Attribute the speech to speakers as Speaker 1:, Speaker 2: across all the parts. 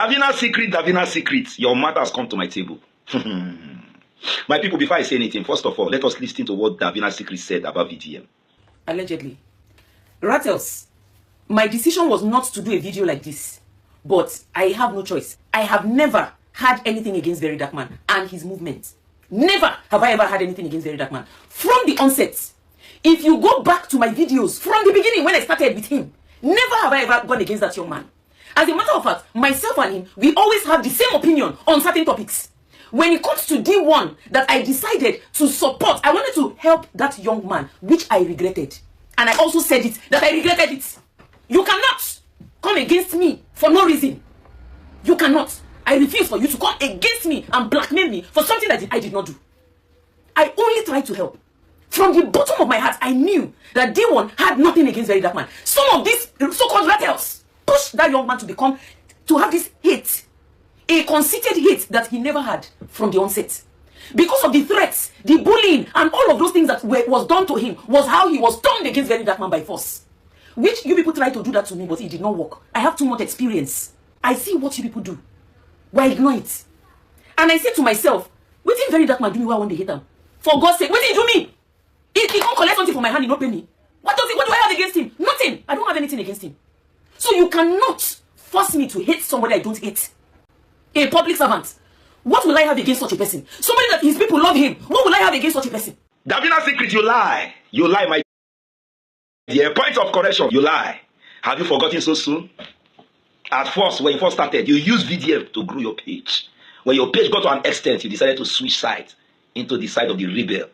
Speaker 1: Davina secret. Your matter has come to my table. My people, before I say anything, first of all, let us listen to what Davina secret said about VDM.
Speaker 2: Allegedly. Rattles, my decision was not to do a video like this, but I have no choice. I have never had anything against Very Dark Man and his movement. Never have I ever had anything against Very Dark Man. From the onset, if you go back to my videos, from the beginning when I started with him, never have I ever gone against that young man. As a matter of fact, myself and him, we always have the same opinion on certain topics. When it comes to D1 that I decided to support, I wanted to help that young man, which I regretted. And I also said it, that I regretted it. You cannot come against me for no reason. You cannot. I refuse for you to come against me and blackmail me for something that I did not do. I only tried to help. From the bottom of my heart, I knew that D1 had nothing against Very Dark Man. Some of these so-called rattles pushed that young man to have this hate. A conceited hate that he never had from the onset. Because of the threats, the bullying, and all of those things that was done to him was how he was turned against Very Dark Man by force. Which you people tried to do that to me, but it did not work. I have too much experience. I see what you people do. Why ignore it? And I say to myself, what did Very Dark Man do me? Why when they hate him? For God's sake, what did he do me? He can't collect something from my hand, he not pay me. What do I have against him? Nothing. I don't have anything against him. So you cannot force me to hate somebody I don't hate. A public servant. What will I have against such a person? Somebody that his people love him. What will I have against such a person?
Speaker 1: Davina secret, you lie. You lie, my dear. Point of correction, you lie. Have you forgotten so soon? At first, when you first started, you used VDM to grow your page. When your page got to an extent, you decided to switch side into the side of the rebel,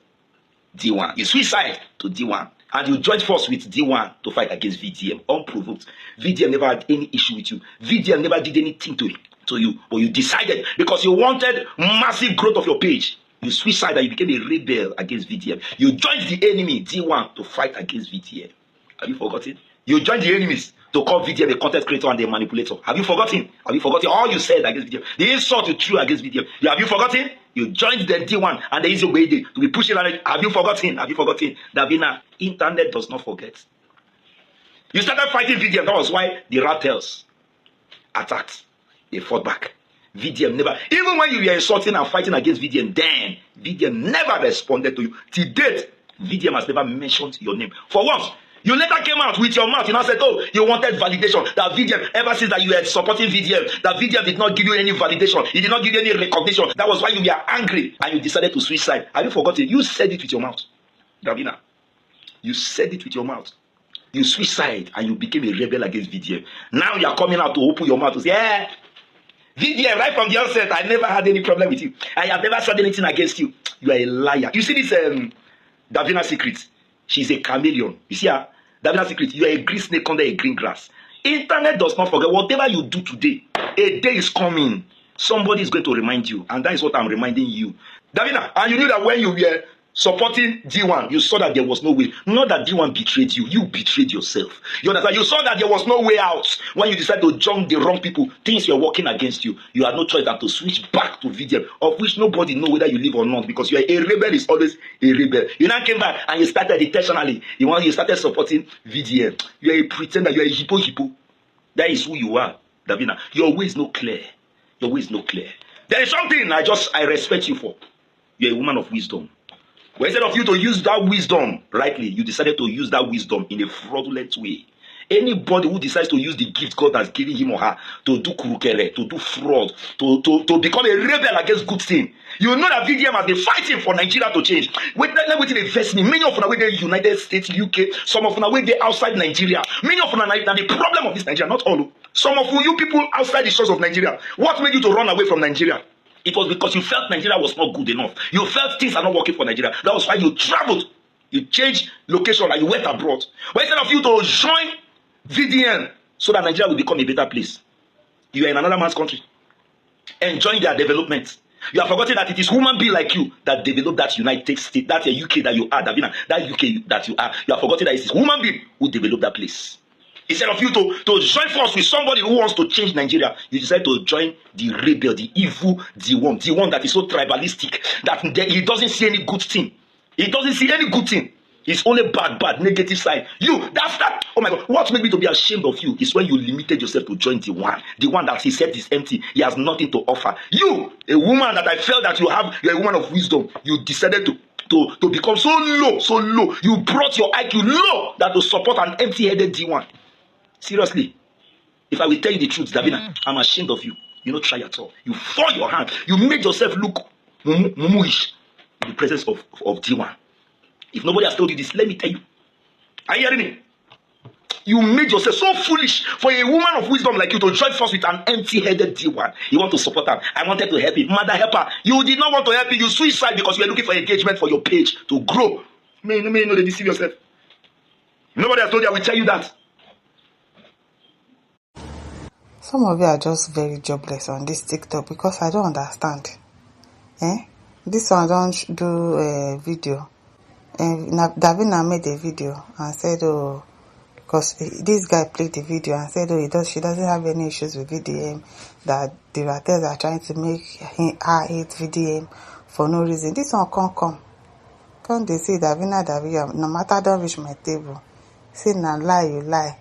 Speaker 1: D1. You switch side to D1. And you joined force with D1 to fight against VDM, unprovoked. VDM never had any issue with you. VDM never did anything to you. But you decided, because you wanted massive growth of your page, you switched side and you became a rebel against VDM. You joined the enemy, D1, to fight against VDM. Have you forgotten? You joined the enemies to call VDM a content creator and a manipulator. Have you forgotten? Have you forgotten all you said against VDM? The insult you threw against VDM. Have you forgotten? You joined the D1 and the easy way to be pushing. Have you forgotten? Have you forgotten? Davina, internet does not forget. You started fighting VDM. That was why the rattles attacked. They fought back. VDM never, even when you were insulting and fighting against VDM, then VDM never responded to you. To date, VDM has never mentioned your name. For once, you later came out with your mouth. You now said, oh, you wanted validation. That VDM, ever since that you were supporting VDM, that VDM did not give you any validation. He did not give you any recognition. That was why you were angry and you decided to switch side. Have you forgotten? You said it with your mouth. Davina, you said it with your mouth. You switched side and you became a rebel against VDM. Now you are coming out to open your mouth to say, yeah, VDM, right from the onset, I never had any problem with you. I have never said anything against you. You are a liar. You see this Davina secret? She's a chameleon. You see her? Davina secret, you are a green snake under a green grass. Internet does not forget. Whatever you do today, a day is coming. Somebody is going to remind you. And that is what I'm reminding you. Davina, and you knew that when you were supporting D1, you saw that there was no way. Not that D1 betrayed you. You betrayed yourself. You understand? You saw that there was no way out. When you decided to join the wrong people, things were working against you. You had no choice than to switch back to VDM, of which nobody knows whether you live or not, because you are a rebel is always a rebel. You now came back and you started intentionally. You started supporting VDM. You are a pretender. You are a hippo. That is who you are, Davina. Your way is not clear. Your way is not clear. There is something I respect you for. You are a woman of wisdom. But instead of you to use that wisdom rightly, you decided to use that wisdom in a fraudulent way. Anybody who decides to use the gift God has given him or her to do kurukere, to do fraud, to become a rebel against good thing, you know that VDM has been fighting for Nigeria to change. Let me invest me. Many of them are with the United States, UK. Some of them are with the outside Nigeria. Many of them are the problem of this Nigeria, not all. Some of you people outside the shores of Nigeria, what made you to run away from Nigeria? It was because you felt Nigeria was not good enough. You felt things are not working for Nigeria. That was why you traveled. You changed location and you went abroad. But instead of you to join VDM so that Nigeria will become a better place, you are in another man's country, enjoying their development. You have forgotten that it is human being like you that developed that United States, that UK that you are, Davina, that UK that you are. You have forgotten that it is human being who developed that place. Instead of you to join force with somebody who wants to change Nigeria, you decide to join the rebel, the evil, the one that is so tribalistic that he doesn't see any good thing. He doesn't see any good thing. It's only bad, negative side. That. Oh my God, what made me to be ashamed of you is when you limited yourself to join the one that he said is empty. He has nothing to offer. You, a woman that I felt that you're a woman of wisdom, you decided to become so low. You brought your IQ low that to support an empty-headed D1. Seriously, if I will tell you the truth, Davina, I'm ashamed of you. You don't try at all. You fall your hand. You made yourself look mumu-ish in the presence of D1. If nobody has told you this, let me tell you. Are you hearing me? You made yourself so foolish for a woman of wisdom like you to join force with an empty-headed D1. You want to support her. I wanted to help you. Mother, help her. You did not want to help you. You suicide because you were looking for engagement for your page to grow. May you know they deceive yourself. Nobody has told you. I will tell you that.
Speaker 3: Some of you are just very jobless on this TikTok because I don't understand. This one don't do a video. Davina made a video and said, oh, because this guy played the video and said, oh, she doesn't have any issues with VDM, that the writers are trying to make her hate VDM for no reason. This one can't come. Can't they say, Davina, no matter don't reach my table. Say, now lie, you lie.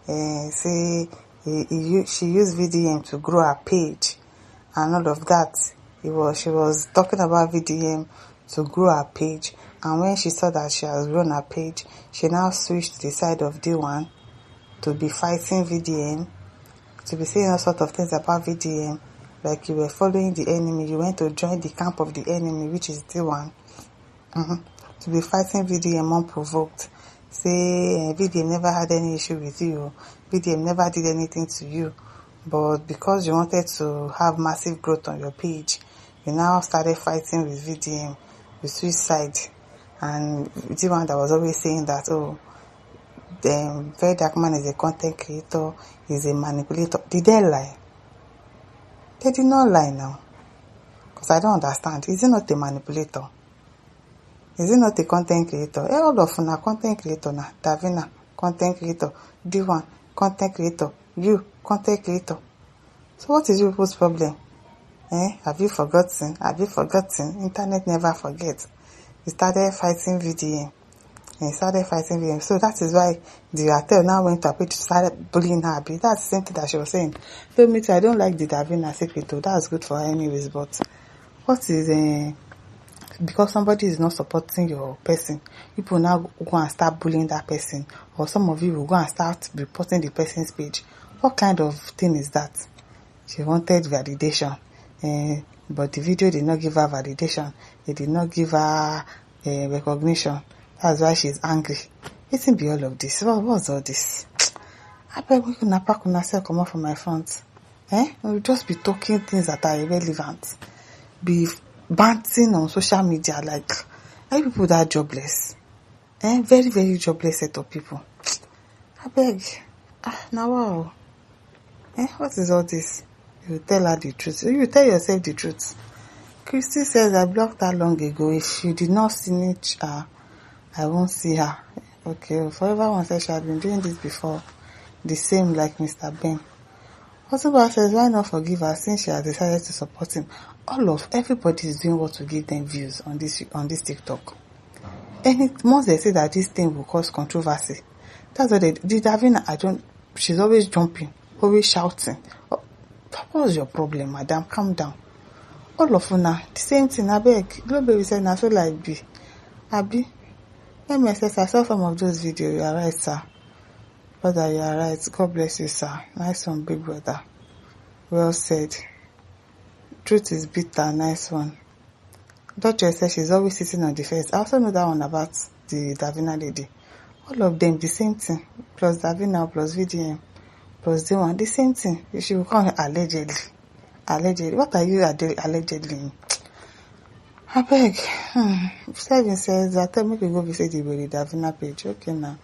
Speaker 3: Say, she used VDM to grow her page and all of that. She was talking about VDM to grow her page, and when she saw that she has grown her page, she now switched to the side of D1 to be fighting VDM, to be saying all sorts of things about VDM, like you were following the enemy, you went to join the camp of the enemy, which is D1, to be fighting VDM unprovoked. Say VDM never had any issue with you, VDM never did anything to you, but because you wanted to have massive growth on your page, you now started fighting with VDM, with switch side. And the one that was always saying that, oh, the Very Dark Man is a content creator, is a manipulator. Did they lie? They did not lie now. Because I don't understand. Is he not a manipulator? Is he not a content creator? All of them are content creator now. Davina, content creator. D1, content creator. You, content creator. So what is your people's problem? Have you forgotten? Internet never forgets. He started fighting VDM. So that is why the Atel now went to her page to start bullying her. That's the same thing that she was saying. So me too, I don't like the Davina secret though. That's good for her anyways. But what is because somebody is not supporting your person, people now go and start bullying that person, or some of you will go and start reporting the person's page. What kind of thing is that? She wanted validation. But the video did not give her validation. It did not give her recognition. That's why she's angry. It can be all of this. What's all this? I bet we can pack on ourselves, come off from my front. We'll just be talking things that are irrelevant. Be banting on social media like people that are jobless. Very, very jobless set of people. I beg. Now wow. What is all this? You tell her the truth. You tell yourself the truth. Christy says, I blocked her long ago. If you did not snitch her, I won't see her. Okay, Forever One says she had been doing this before. The same like Mr. Ben. Otuba says, why not forgive her since she has decided to support him? Everybody is doing what to give them views on this TikTok. Once they say that this thing will cause controversy, that's what they did. Davina, she's always jumping, always shouting. What's your problem, madam? Calm down. All of you now, the same thing, I beg. Global said, I feel like B. Abi, MSS, I saw some of those videos. You are right, sir. Brother, you are right. God bless you, sir. Nice one, big brother. Well said. Truth is bitter. Nice one. Doctor says she's always sitting on the fence. I also know that one about the Davina lady. All of them, the same thing. Plus Davina, plus VDM. Plus the one, the same thing. She will call her allegedly. Allegedly. What are you allegedly? I beg. Seven says that make you go visit the Davina page. Okay now.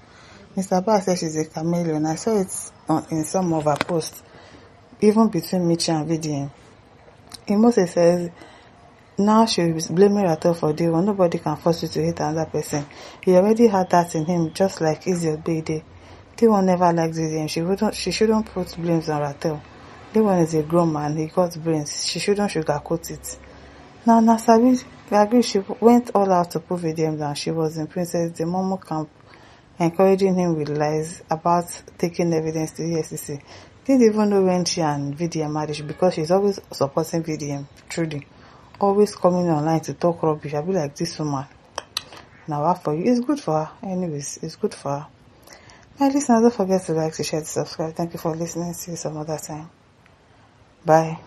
Speaker 3: Mr. Bar says she's a chameleon. I saw it in some of her posts. Even between Michi and VDM. Moses says now she is blaming Ratel for day one. Nobody can force you to hate another person. He already had that in him, just like Izzy Obede. D1 never liked VDM. She shouldn't put blames on Ratel. D1 is a grown man. He got brains. She shouldn't sugarcoat it. Now Nasabi agree she went all out to put Vdm'S and she was in Princess Demomo camp, encouraging him with lies about taking evidence to EFCC. Didn't even know when she and Vdm married because she's always supporting Vdm, truly. Always coming online to talk rubbish. I'll be like, this woman. Now, what for you? It's good for her. Anyways, it's good for her. My listeners, don't forget to like, to share, to subscribe. Thank you for listening. See you some other time. Bye.